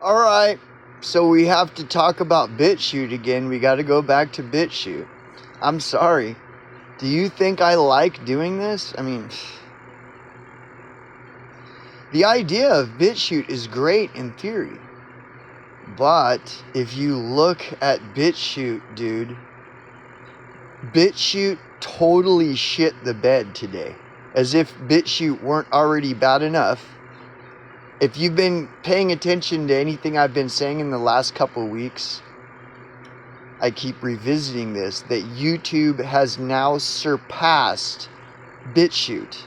All right, so we have to talk about BitChute again. We got to go back to BitChute. I'm sorry. Do you think I like doing this? I mean, the idea of BitChute is great in theory. But if you look at BitChute, dude, BitChute totally shit the bed today. As if BitChute weren't already bad enough. If you've been paying attention to anything I've been saying in the last couple of weeks, I keep revisiting this, that YouTube has now surpassed BitChute.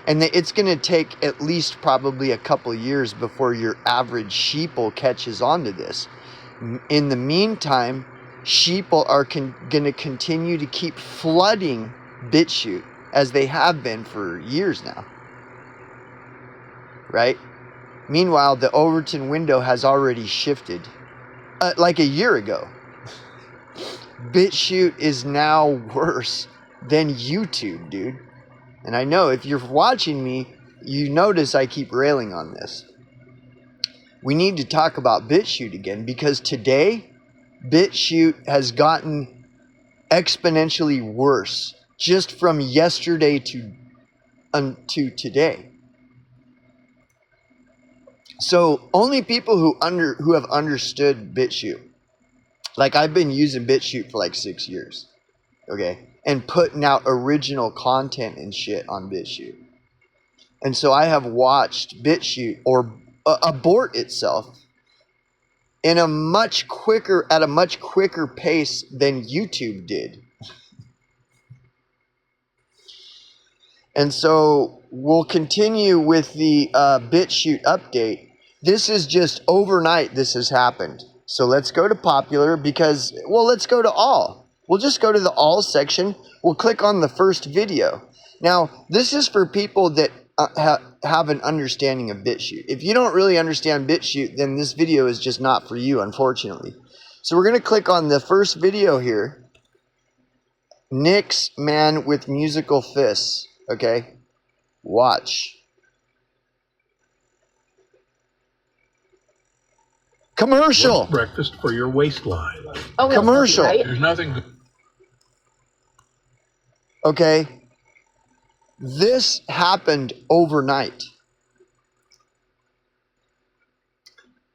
And that it's going to take at least probably a couple of years before your average sheeple catches on to this. In the meantime, sheeple are going to continue to keep flooding BitChute as they have been for years now. Right? Meanwhile, the Overton window has already shifted. Like a year ago. BitChute is now worse than YouTube, dude. And I know if you're watching me, you notice I keep railing on this. We need to talk about BitChute again because today, BitChute has gotten exponentially worse just from yesterday to today. So only people who have understood BitChute, like I've been using BitChute for like 6 years, okay, and putting out original content and shit on BitChute. And so I have watched BitChute or abort itself at a much quicker pace than YouTube did. And so we'll continue with the BitChute update. This is just overnight this has happened. So let's go to popular because, well, let's go to all. We'll just go to the all section. We'll click on the first video. Now, this is for people that have an understanding of BitChute. If you don't really understand BitChute, then this video is just not for you, unfortunately. So we're going to click on the first video here. Nick's Man with Musical Fists. Okay? Watch. Commercial. What's breakfast for your waistline. Oh, Commercial. Right? There's nothing. Okay? This happened overnight.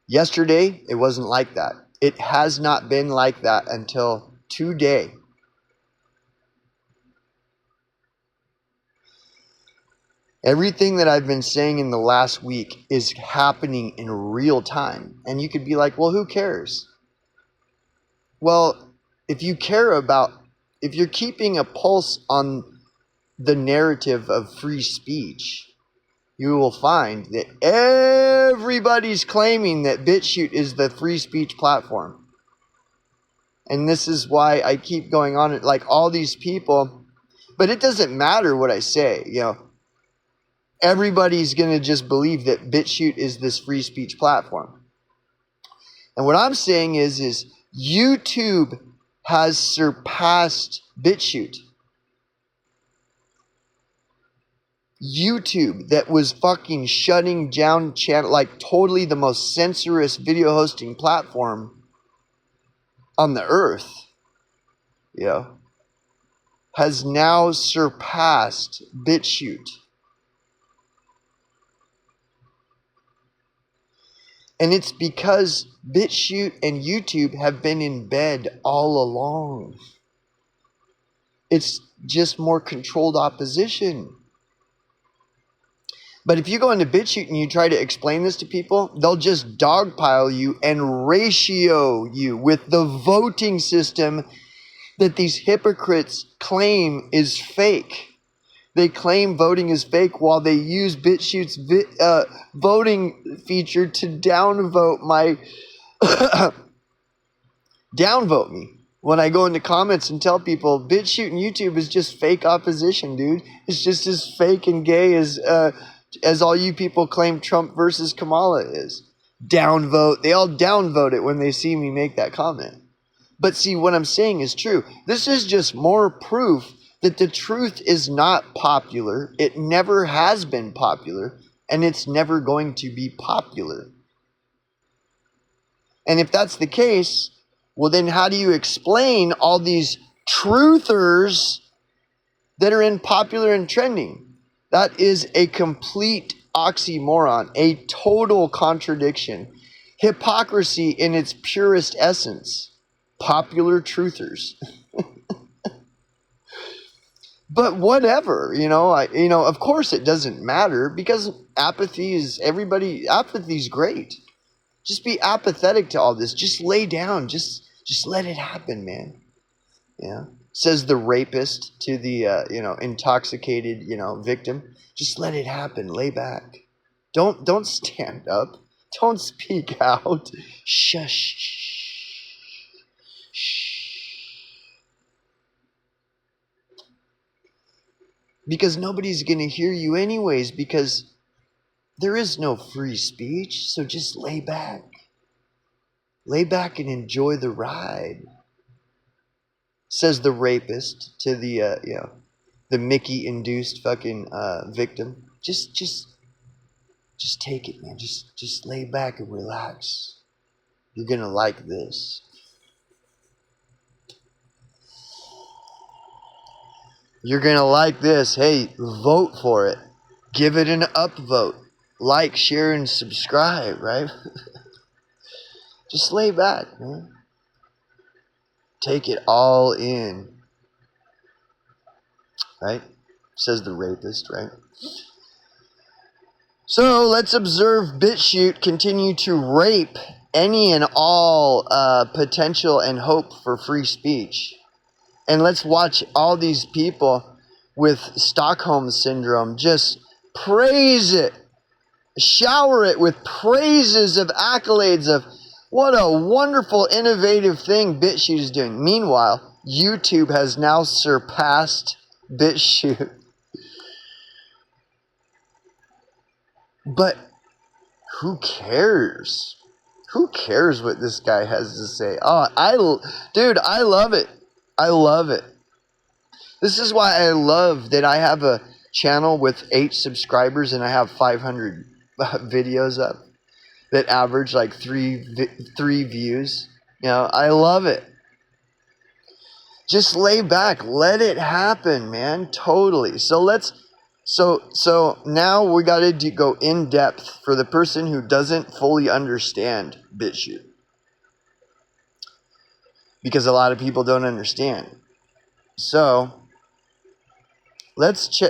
Yesterday, it wasn't like that. It has not been like that until today. Everything that I've been saying in the last week is happening in real time. And you could be like, well, who cares? Well, if you're keeping a pulse on the narrative of free speech, you will find that everybody's claiming that BitChute is the free speech platform. And this is why I keep going on it, like all these people. But it doesn't matter what I say, you know. Everybody's going to just believe that BitChute is this free speech platform. And what I'm saying is YouTube has surpassed BitChute. YouTube, that was fucking shutting down channel, like totally the most censorious video hosting platform on the earth, you know, has now surpassed BitChute. And it's because BitChute and YouTube have been in bed all along. It's just more controlled opposition. But if you go into BitChute and you try to explain this to people, they'll just dogpile you and ratio you with the voting system that these hypocrites claim is fake. They claim voting is fake while they use BitChute's voting feature to downvote me. When I go into comments and tell people BitChute and YouTube is just fake opposition, dude. It's just as fake and gay as all you people claim Trump versus Kamala is. Downvote. They all downvote it when they see me make that comment. But see, what I'm saying is true. This is just more proof that the truth is not popular. It never has been popular. and it's never going to be popular. And if that's the case, well then how do you explain all these truthers that are in popular and trending? That is a complete oxymoron, a total contradiction. Hypocrisy in its purest essence. Popular truthers. But whatever, of course it doesn't matter, because apathy's great. Just be apathetic to all this. Just lay down. Just let it happen, man. Yeah. Says the rapist to the intoxicated, victim. Just let it happen. Lay back. Don't stand up. Don't speak out. Shush. Because nobody's going to hear you anyways, because there is no free speech. So just lay back. Lay back and enjoy the ride. Says the rapist to the Mickey-induced fucking victim. Just take it, man. Just lay back and relax. You're gonna like this. You're gonna like this. Hey, vote for it. Give it an upvote. Like, share, and subscribe, right? Just lay back, man. Take it all in. Right? Says the rapist, right? So let's observe BitChute continue to rape any and all potential and hope for free speech. And let's watch all these people with Stockholm Syndrome just praise it. Shower it with praises of accolades of what a wonderful, innovative thing BitChute is doing. Meanwhile, YouTube has now surpassed BitChute. But who cares? Who cares what this guy has to say? I love it. I love it. This is why I love that I have a channel with 8 subscribers and I have 500 videos up that average like 3 views. I love it. Just lay back, let it happen, man. Totally. So now we got to go in depth for the person who doesn't fully understand BitChute, because a lot of people don't understand. So let's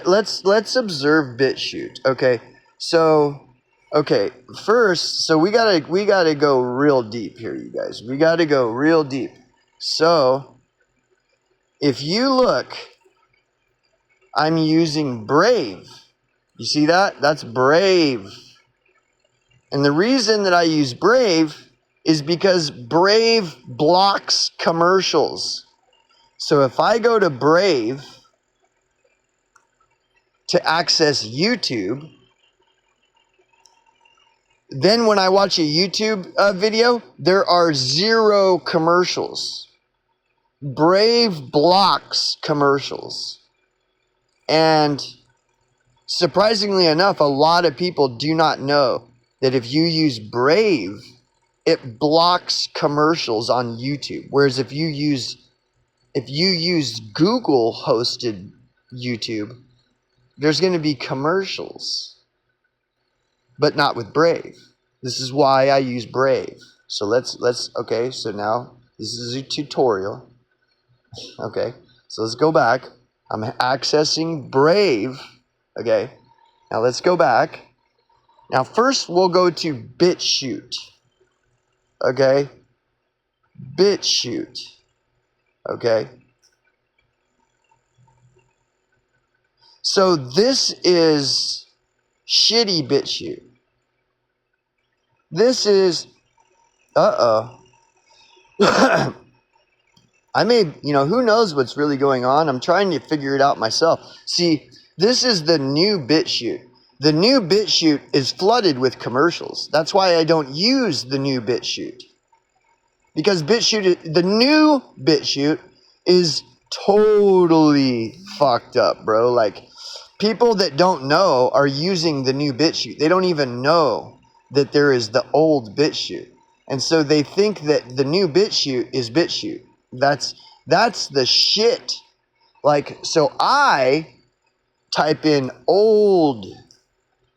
observe BitChute. Okay, first, so we gotta go real deep here, you guys. We gotta go real deep. So if you look, I'm using Brave. You see that? That's Brave. And the reason that I use Brave is because Brave blocks commercials. So if I go to Brave to access YouTube, then when I watch a YouTube video, there are 0 commercials. Brave blocks commercials. And surprisingly enough, a lot of people do not know that if you use Brave, it blocks commercials on YouTube. Whereas if you use Google hosted YouTube, there's going to be commercials, but not with Brave. This is why I use Brave. So okay, so now this is a tutorial. Okay, so let's go back. I'm accessing Brave. Okay, now let's go back. Now first we'll go to BitChute. Okay, BitChute. Okay. So this is shitty BitChute. This is, I may, who knows what's really going on. I'm trying to figure it out myself. See, this is the new BitChute. The new BitChute is flooded with commercials. That's why I don't use the new BitChute. Because the new BitChute is totally fucked up, bro. Like, people that don't know are using the new BitChute. They don't even know that there is the old BitChute. And so they think that the new BitChute is BitChute. That's the shit. Like, so I type in old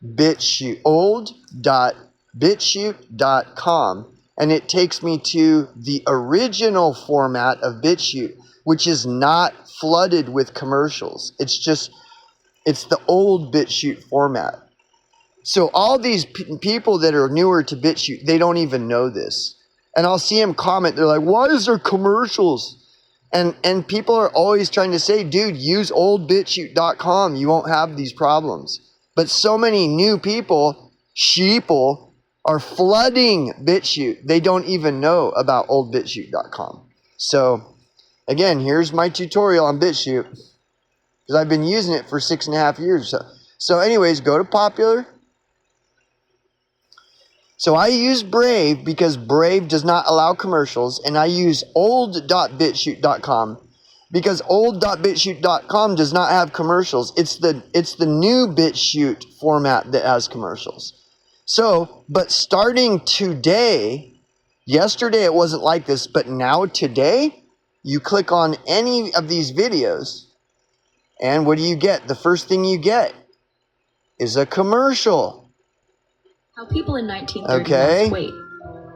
BitChute, old.bitchute.com, and it takes me to the original format of BitChute, which is not flooded with commercials. It's the old BitChute format. So all these people that are newer to BitChute, they don't even know this. And I'll see them comment, they're like, why is there commercials? And people are always trying to say, dude, use oldbitchute.com. You won't have these problems. But so many new people, sheeple, are flooding BitChute. They don't even know about oldbitchute.com. So, again, here's my tutorial on BitChute, because I've been using it for 6.5 years. So anyways, go to popular. So I use Brave because Brave does not allow commercials, and I use old.bitchute.com because old.bitchute.com does not have commercials. It's the new BitChute format that has commercials. So, but starting today, yesterday it wasn't like this, but now today, you click on any of these videos, and what do you get? The first thing you get is a commercial. How people in 1930 Okay. lost weight.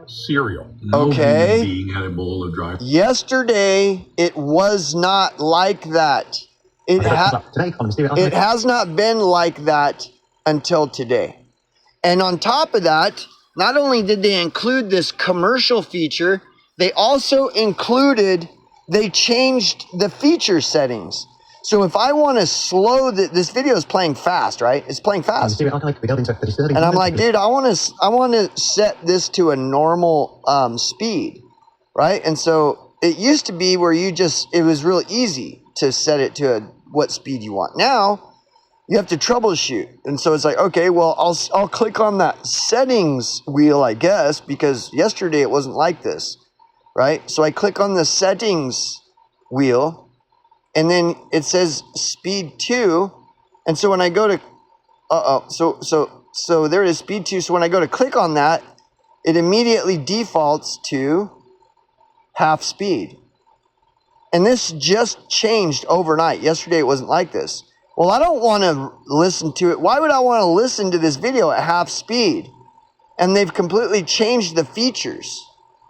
Cereal. No Okay. human being had a bowl of dry. Yesterday, it was not like that. It has not been like that until today. And on top of that, not only did they include this commercial feature, they also they changed the feature settings. So if I want to slow this video is playing fast, right? It's playing fast. And I'm like, dude, I want to set this to a normal speed, right? And so it used to be where it was real easy to set it to what speed you want. Now you have to troubleshoot. And so it's like, okay, well, I'll click on that settings wheel, I guess, because yesterday it wasn't like this, right? So I click on the settings wheel, and then it says speed 2. And so when I go to, so there it is, speed 2. So when I go to click on that, it immediately defaults to half speed. And this just changed overnight. Yesterday it wasn't like this. Well, I don't want to listen to it. Why would I want to listen to this video at half speed? And they've completely changed the features.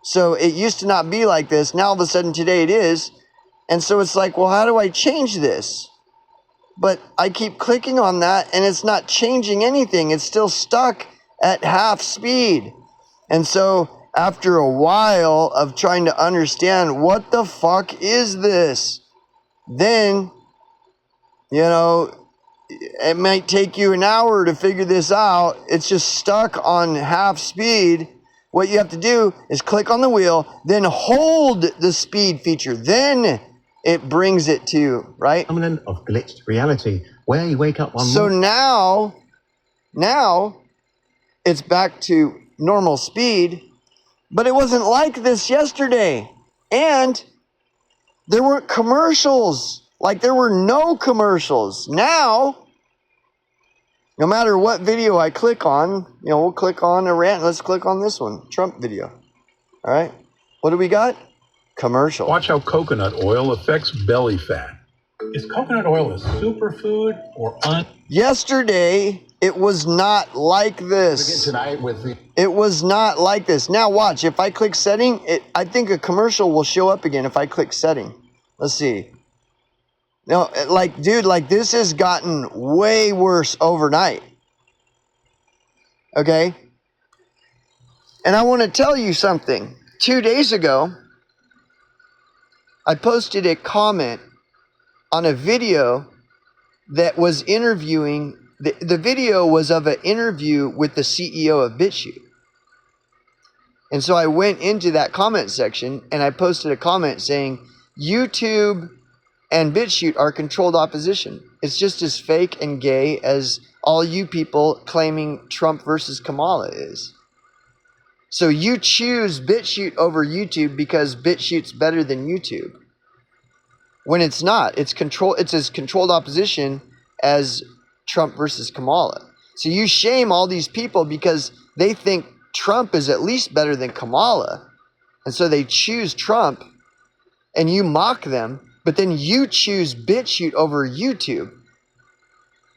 So it used to not be like this. Now all of a sudden today it is. And so it's like, well, how do I change this? But I keep clicking on that and it's not changing anything. It's still stuck at half speed. And so after a while of trying to understand what the fuck is this, then, it might take you an hour to figure this out. It's just stuck on half speed. What you have to do is click on the wheel, then hold the speed feature. Then it brings it to, right? Phenomenon of glitched reality, where you wake up one So now it's back to normal speed, but it wasn't like this yesterday. And there weren't commercials. Like, there were no commercials. Now, no matter what video I click on, we'll click on a rant. Let's click on this one, Trump video. All right. What do we got? Commercial. Watch how coconut oil affects belly fat. Is coconut oil a superfood or Yesterday, it was not like this. It was not like this. Now watch, if I click setting, I think a commercial will show up again if I click setting. Let's see. No, dude, this has gotten way worse overnight. Okay? And I want to tell you something. 2 days ago, I posted a comment on a video that was interviewing, the video was of an interview with the CEO of BitChute. And so I went into that comment section and I posted a comment saying, YouTube and BitChute are controlled opposition. It's just as fake and gay as all you people claiming Trump versus Kamala is. So you choose BitChute over YouTube because BitChute's better than YouTube. When it's not. It's as controlled opposition as Trump versus Kamala. So you shame all these people because they think Trump is at least better than Kamala. And so they choose Trump and you mock them, but then you choose BitChute over YouTube.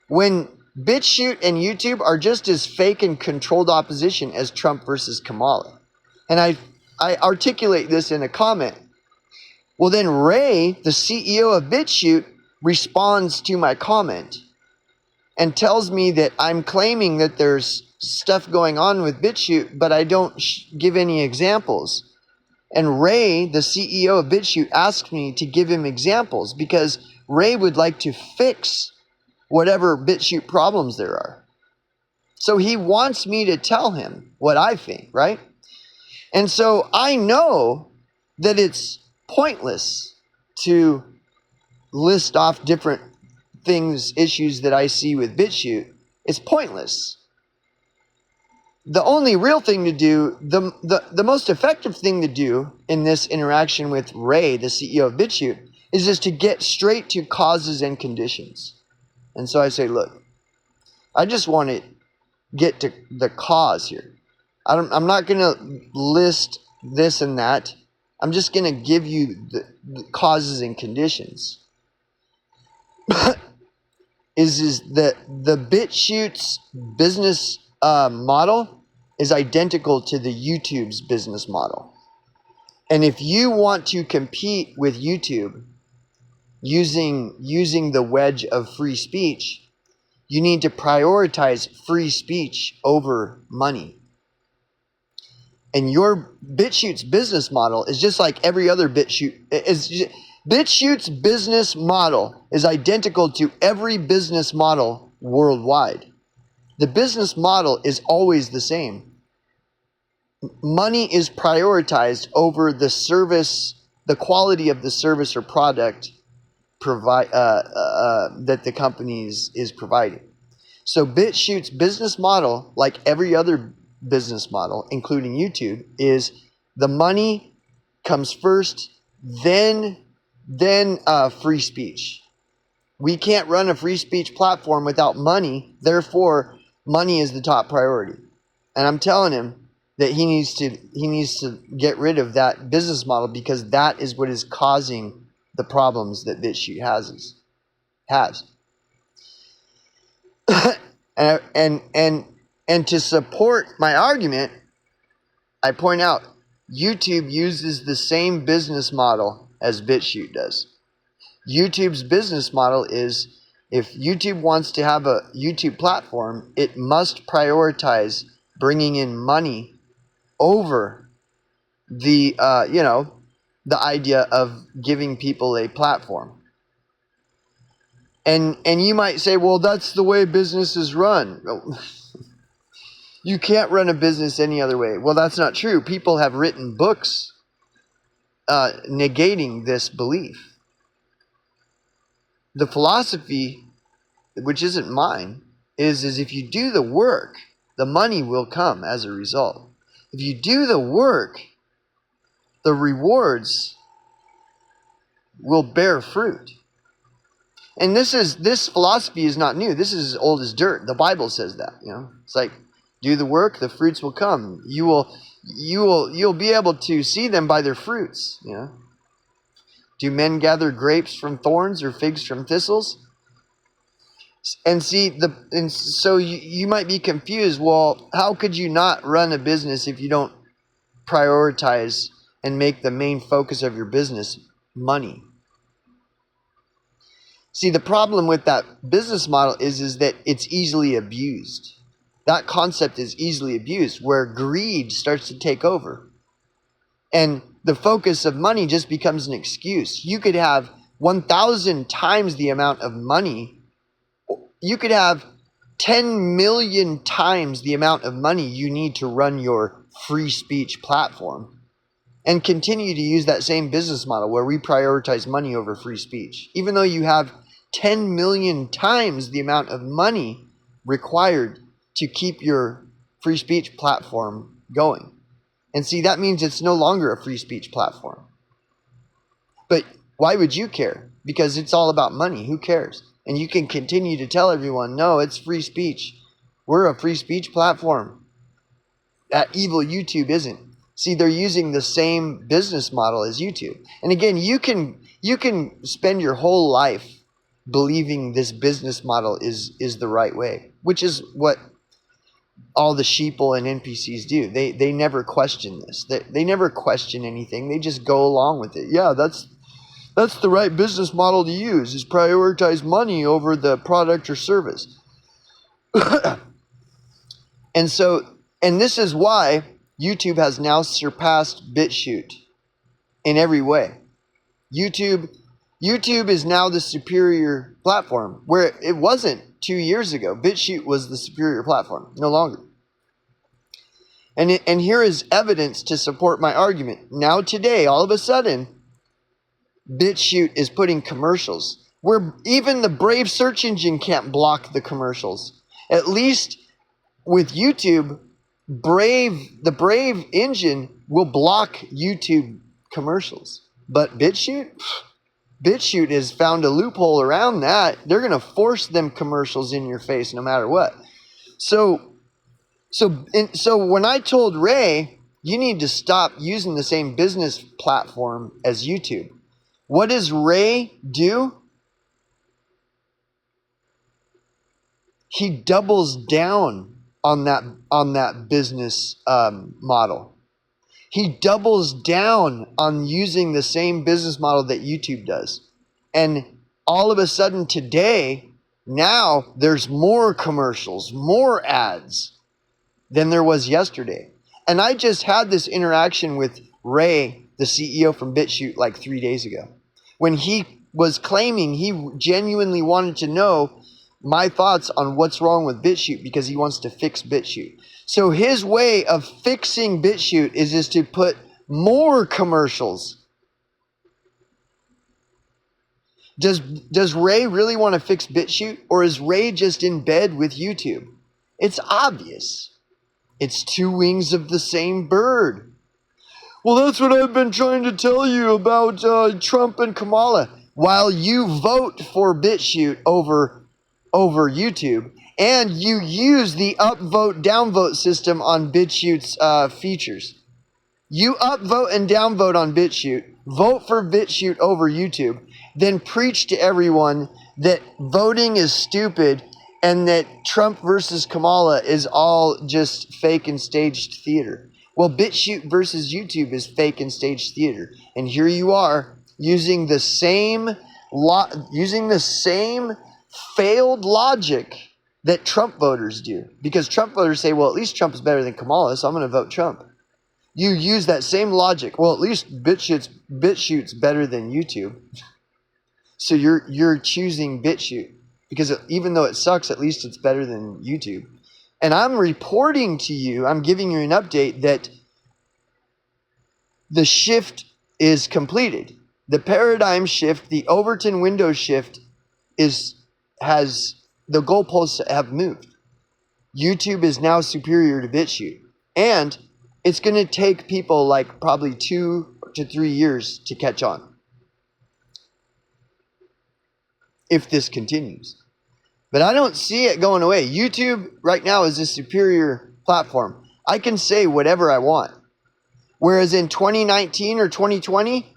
When BitChute and YouTube are just as fake and controlled opposition as Trump versus Kamala. And I articulate this in a comment. Well, then Ray, the CEO of BitChute, responds to my comment and tells me that I'm claiming that there's stuff going on with BitChute, but I don't give any examples. And Ray, the CEO of BitChute, asked me to give him examples because Ray would like to fix whatever BitChute problems there are. So he wants me to tell him what I think, right? And so I know that it's pointless to list off different things, issues that I see with BitChute. It's pointless. The only real thing to do, the most effective thing to do in this interaction with Ray, the CEO of BitChute, is just to get straight to causes and conditions. And so I say, look, I just want to get to the cause here. I'm not going to list this and that. I'm just going to give you the causes and conditions. is that the BitChute's business model is identical to the YouTube's business model. And if you want to compete with YouTube using the wedge of free speech, you need to prioritize free speech over money. And your BitChute's business model is just like every other BitChute. BitChute's business model is identical to every business model worldwide. The business model is always the same. Money is prioritized over the service, the quality of the service or product that the company is providing. So BitChute's business model, like every other business model, including YouTube, is the money comes first, then free speech. We can't run a free speech platform without money. Therefore, money is the top priority. And I'm telling him that he needs to get rid of that business model because that is what is causing the problems that BitChute has. And to support my argument, I point out YouTube uses the same business model as BitChute does. YouTube's business model is if YouTube wants to have a YouTube platform, it must prioritize bringing in money over the idea of giving people a platform. And you might say, well, that's the way business is run. You can't run a business any other way. Well, that's not true. People have written books negating this belief. The philosophy, which isn't mine, is if you do the work, the money will come as a result. If you do the work, the rewards will bear fruit. And this philosophy is not new. This is as old as dirt. The Bible says that. It's like, do the work, the fruits will come. You'll be able to see them by their fruits. Do men gather grapes from thorns or figs from thistles? And so you might be confused. Well, how could you not run a business if you don't prioritize and make the main focus of your business money? See, the problem with that business model is that it's easily abused. That concept is easily abused, where greed starts to take over. And the focus of money just becomes an excuse. You could have 1,000 times the amount of money. You could have 10 million times the amount of money you need to run your free speech platform and continue to use that same business model where we prioritize money over free speech. Even though you have 10 million times the amount of money required to keep your free speech platform going. And see, that means it's no longer a free speech platform. But why would you care? Because it's all about money. Who cares? And you can continue to tell everyone, no, it's free speech. We're a free speech platform. That evil YouTube isn't. See, they're using the same business model as YouTube. And again, you can spend your whole life believing this business model is the right way, which is what all the sheeple and NPCs do. They never question this. They never question anything. They just go along with it. Yeah, that's the right business model to use, is prioritize money over the product or service. And this is why YouTube has now surpassed BitChute in every way. YouTube is now the superior platform, where it wasn't 2 years ago. BitChute was the superior platform, no longer. And here is evidence to support my argument. Now today, all of a sudden, BitChute is putting commercials where even the Brave search engine can't block the commercials. At least with YouTube, the Brave engine will block YouTube commercials. But BitChute has found a loophole around that. They're going to force them commercials in your face no matter what. So when I told Ray, you need to stop using the same business platform as YouTube, what does Ray do? He doubles down on that business model. He doubles down on using the same business model that YouTube does. And all of a sudden today, now there's more commercials, more ads than there was yesterday. And I just had this interaction with Ray, the CEO from BitChute, like 3 days ago, when he was claiming he genuinely wanted to know my thoughts on what's wrong with BitChute because he wants to fix BitChute. So his way of fixing BitChute is to put more commercials. Does Ray really want to fix BitChute, or is Ray just in bed with YouTube? It's obvious. It's two wings of the same bird. Well, that's what I've been trying to tell you about Trump and Kamala. While you vote for BitChute over YouTube, and you use the upvote downvote system on BitChute's features. You upvote and downvote on BitChute, vote for BitChute over YouTube, then preach to everyone that voting is stupid and that Trump versus Kamala is all just fake and staged theater. Well, BitChute versus YouTube is fake and staged theater. And here you are using the same failed logic that Trump voters do. Because Trump voters say, well, at least Trump is better than Kamala, so I'm going to vote Trump. You use that same logic. Well, at least BitChute's better than YouTube. So you're choosing BitChute. Because even though it sucks, at least it's better than YouTube. And I'm reporting to you, I'm giving you an update that the shift is completed. The paradigm shift, the Overton window shift the goalposts have moved. YouTube is now superior to BitChute. And it's going to take people like probably 2 to 3 years to catch on, if this continues. But I don't see it going away. YouTube right now is a superior platform. I can say whatever I want. Whereas in 2019 or 2020,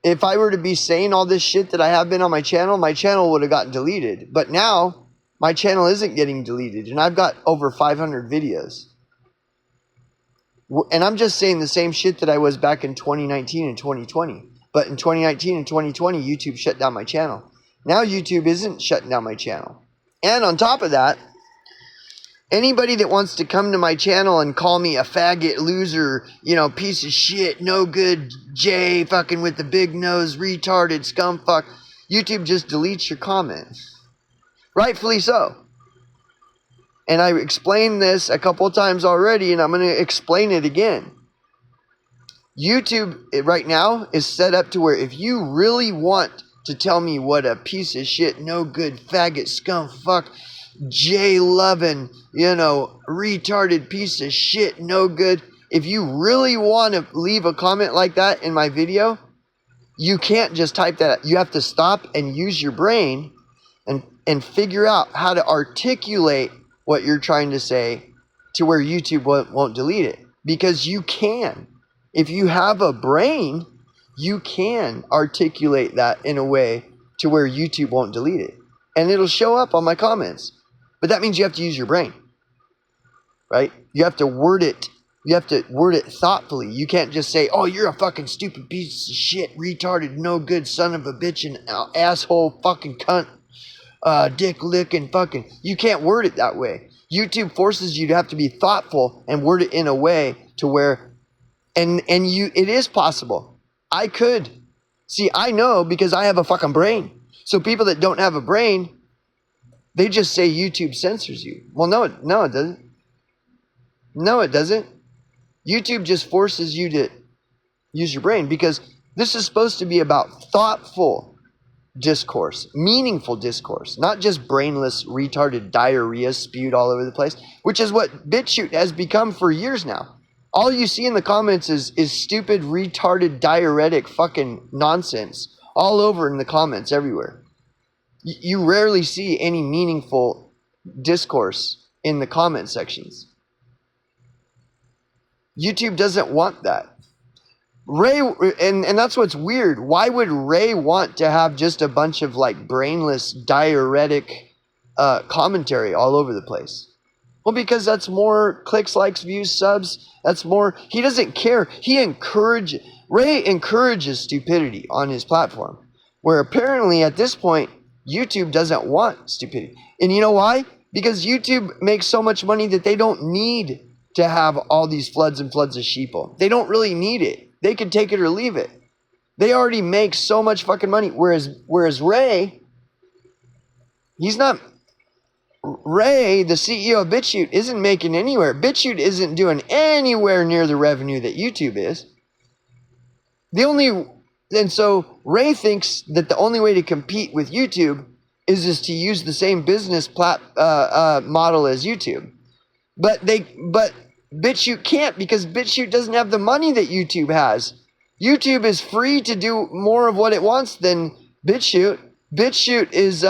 if I were to be saying all this shit that I have been on my channel would have gotten deleted. But now, my channel isn't getting deleted, and I've got over 500 videos. And I'm just saying the same shit that I was back in 2019 and 2020. But in 2019 and 2020, YouTube shut down my channel. Now YouTube isn't shutting down my channel. And on top of that, anybody that wants to come to my channel and call me a faggot, loser, piece of shit, no good, Jay, fucking with the big nose, retarded, scumfuck, YouTube just deletes your comment. Rightfully so. And I explained this a couple of times already, and I'm going to explain it again. YouTube right now is set up to where if you really want to tell me what a piece of shit, no good, faggot, scumfuck, Jay loving, retarded piece of shit, no good. If you really want to leave a comment like that in my video, you can't just type that. You have to stop and use your brain and figure out how to articulate what you're trying to say to where YouTube won't delete it. Because you can. If you have a brain, you can articulate that in a way to where YouTube won't delete it. And it'll show up on my comments. But that means you have to use your brain. Right? You have to word it. You have to word it thoughtfully. You can't just say, oh, you're a fucking stupid piece of shit, retarded, no good son of a bitch and asshole fucking cunt, dick licking fucking. You can't word it that way. YouTube forces you to have to be thoughtful and word it in a way to where, it is possible. I could. See, I know because I have a fucking brain. So people that don't have a brain, they just say YouTube censors you. Well, no, it doesn't. No, it doesn't. YouTube just forces you to use your brain because this is supposed to be about thoughtful discourse, meaningful discourse, not just brainless, retarded diarrhea spewed all over the place, which is what BitChute has become for years now. All you see in the comments is stupid, retarded, diuretic fucking nonsense all over in the comments everywhere. You rarely see any meaningful discourse in the comment sections. YouTube doesn't want that. Ray, and that's what's weird. Why would Ray want to have just a bunch of like brainless, diuretic commentary all over the place? Well, because that's more clicks, likes, views, subs. That's more. He doesn't care. Ray encourages stupidity on his platform, where apparently at this point, YouTube doesn't want stupidity. And you know why? Because YouTube makes so much money that they don't need to have all these floods and floods of sheeple. They don't really need it. They can take it or leave it. They already make so much fucking money. Whereas Ray, Ray, the CEO of BitChute, isn't making anywhere. BitChute isn't doing anywhere near the revenue that YouTube is. And so Ray thinks that the only way to compete with YouTube is to use the same business model as YouTube. But BitChute can't because BitChute doesn't have the money that YouTube has. YouTube is free to do more of what it wants than BitChute. BitChute is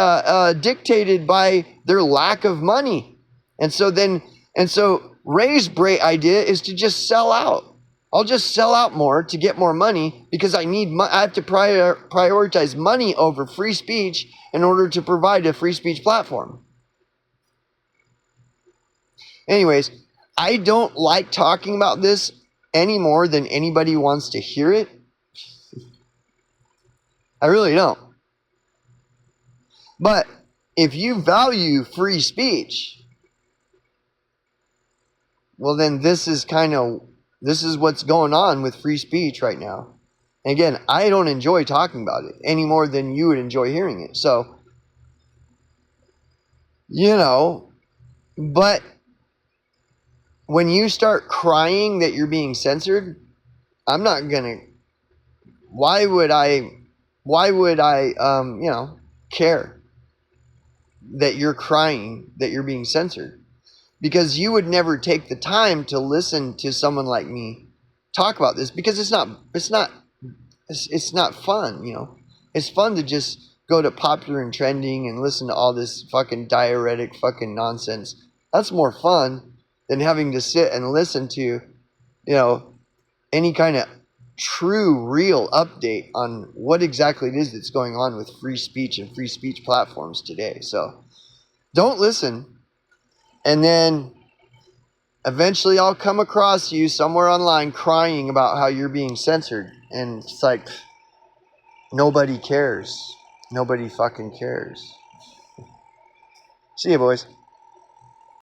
dictated by their lack of money. And so Ray's great idea is to just sell out. I'll just sell out more to get more money because I have to prioritize money over free speech in order to provide a free speech platform. Anyways, I don't like talking about this any more than anybody wants to hear it. I really don't. But if you value free speech, well then this is what's going on with free speech right now. And again, I don't enjoy talking about it any more than you would enjoy hearing it. So, but when you start crying that you're being censored, I'm not gonna. Why would I care that you're crying that you're being censored? Because you would never take the time to listen to someone like me talk about this because it's not fun, It's fun to just go to Popular and Trending and listen to all this fucking diuretic fucking nonsense. That's more fun than having to sit and listen to, any kind of true, real update on what exactly it is that's going on with free speech and free speech platforms today. So don't listen. And then eventually I'll come across you somewhere online crying about how you're being censored. And it's like, nobody cares. Nobody fucking cares. See ya, boys.